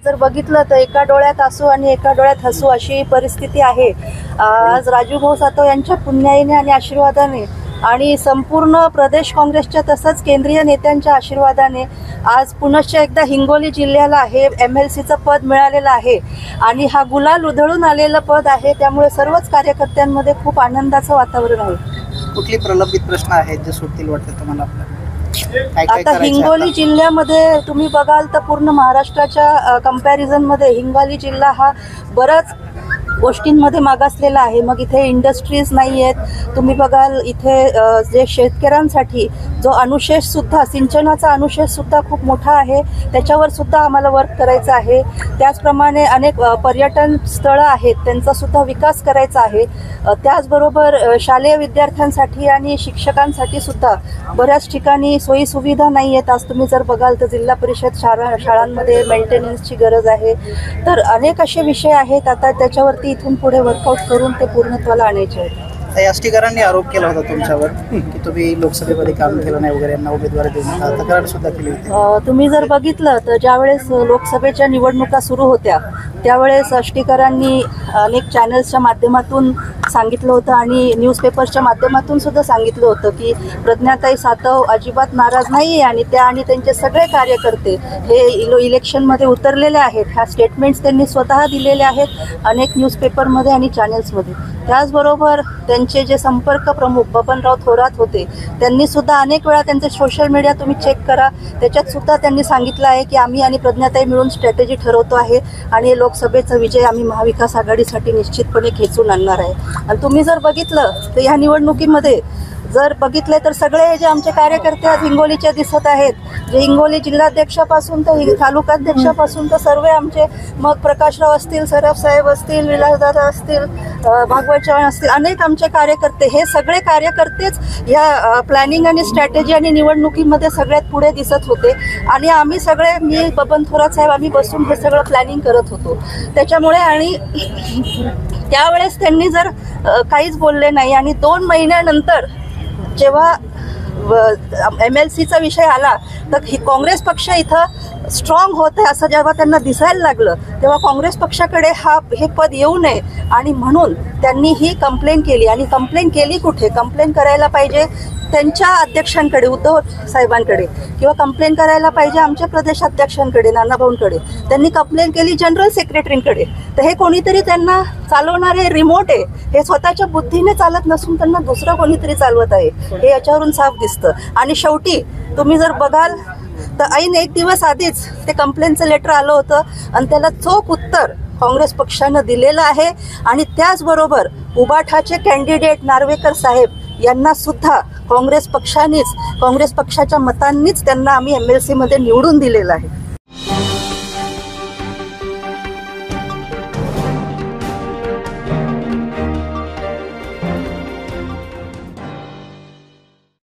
जर बघितलं तर एका डोळ्यात आसू आणि एका डोळ्यात हसू अशी परिस्थिती आहे। आज राजूभाऊ सातव यांच्या पुण्याईने आणि आशीर्वादाने आणि संपूर्ण प्रदेश काँग्रेसच्या तसंच केंद्रीय नेत्यांच्या आशीर्वादाने आज पुनश्च एकदा हिंगोली जिल्ह्याला हे MLCचं पद मिळालेलं आहे आणि हा गुलाल उधळून आलेलं पद आहे। त्यामुळे सर्वच कार्यकर्त्यांमध्ये खूप आनंदाचं वातावरण आहे। कुठली प्रलंबित प्रश्न आहेत जे सुटतील वाटतं तुम्हाला? आता हिंगोली जिल्ह्यामध्ये तुम्ही बघाल तर पूर्ण महाराष्ट्राच्या कंपॅरिझनमध्ये हिंगोली जिल्हा हा बराच गोष्टींमध्ये मागासलेला आहे। मग इथे इंडस्ट्रीज नाही आहेत, तुम्ही बघाल इथे जे शेतकऱ्यांसाठी जो अनुशेषसुद्धा सिंचनाचा अनुशेषसुद्धा खूप मोठा आहे, त्याच्यावर सुद्धा आम्हाला वर्क करायचं आहे। त्याचप्रमाणे अनेक पर्यटन स्थळं आहेत, त्यांचासुद्धा विकास करायचा आहे। त्याचबरोबर शालेय विद्यार्थ्यांसाठी आणि शिक्षकांसाठी सुद्धा बऱ्याच ठिकाणी सोयीसुविधा नाही आहेत। आज तुम्ही जर बघाल तर जिल्हा परिषद शाळांमध्ये मेंटेनन्सची गरज आहे। तर अनेक असे विषय आहेत, आता त्याच्यावरती इथून पुढे वर्कआउट करून ते पूर्णत्वाला आणायचे आहेत। याष्टीकरांनी आरोप केला होता तुमच्यावर की तुम्ही लोकसभेमध्ये काम केलं नाही वगैरे, यांना उमेदवारी देऊन तक्रार सुद्धा केली होती। तुम्ही जर बघितलं तर ज्यावेळेस लोकसभेच्या निवडणुका सुरू होत्या त्यावेळेस याष्टीकरांनी अनेक चॅनल्सच्या माध्यमातून सांगितलं होतं आणि न्यूजपेपर्सच्या माध्यमातून सुद्धा सांगितलं होतं की प्रज्ञाताई सातव अजिबात नाराज नाही आहे आणि त्या आणि त्यांचे सगळे कार्यकर्ते हे इलेक्शनमध्ये उतरलेले आहेत। ह्या स्टेटमेंट्स त्यांनी स्वतः दिलेले आहेत अनेक न्यूजपेपरमध्ये आणि चॅनल्समध्ये। त्याचबरोबर त्यांचे जे संपर्क प्रमुख बबनराव थोरात होते, त्यांनी सुद्धा अनेक वेळा त्यांचे सोशल मीडिया तुम्ही चेक करा, त्याच्यात सुद्धा त्यांनी सांगितलं आहे की आम्ही आणि प्रज्ञाताई मिळून स्ट्रॅटेजी ठरवतो आहे आणि लोकसभेचा विजय आम्ही महाविकास आघाडीसाठी निश्चितपणे खेचून आणणार आहे। आणि तुम्ही जर बघितलं तर ह्या निवडणुकीमध्ये जर बघितले तर सगळे जे आमचे कार्यकर्ते आज हिंगोलीचे दिसत आहेत, जे हिंगोली जिल्हाध्यक्षापासून तर तालुकाध्यक्षापासून तर सर्व आमचे, मग प्रकाशराव असतील, सराफ साहेब असतील, विलासदादा असतील, भागवत चव्हाण असतील, अनेक आमचे कार्यकर्ते, हे सगळे कार्यकर्तेच या प्लॅनिंग आणि स्ट्रॅटेजी आणि निवडणुकीमध्ये सगळ्यात पुढे दिसत होते। आणि आम्ही सगळे, मी बबन थोरात साहेब, आम्ही बसून हे सगळं प्लॅनिंग करत होतो। त्याच्यामुळे आणि त्यावेळेस त्यांनी जर काहीच बोलले नाही आणि 2 महिन्यानंतर जेव्हा MLCचा विषय आला तर काँग्रेस पक्ष इथं स्ट्रॉंग होत आहे असं जेव्हा त्यांना दिसायला लागलं तेव्हा काँग्रेस पक्षाकडे हे पद येऊ नये आणि म्हणून त्यांनी ही कंप्लेंट केली। आणि कंप्लेंट केली कुठे? कंप्लेंट करायला पाहिजे त्यांच्या अध्यक्षांकडे, उद्धव साहेबांकडे, किंवा कंप्लेंट करायला पाहिजे आमच्या प्रदेशाध्यक्षांकडे, नानाभाऊंकडे। त्यांनी कंप्लेंट केली जनरल सेक्रेटरींकडे। तर हे कोणीतरी त्यांना चालवणारे रिमोट आहे, हे स्वतःच्या बुद्धीने चालत नसून त्यांना दुसरं कोणीतरी चालवत आहे, हे याच्यावरून साफ दिसतं। आणि शेवटी तुम्ही जर बघाल तर ऐन 1 दिवस आधीच ते कंप्लेंटचं लेटर आलं होतं आणि त्याला चोख उत्तर काँग्रेस पक्षानं दिलेलं आहे। आणि त्याचबरोबर उबाठाचे कॅन्डिडेट नार्वेकर साहेब यांना सुद्धा काँग्रेस पक्षाच्या मतांनीच त्यांना आम्ही MLC मध्ये निवडून दिलेलं आहे।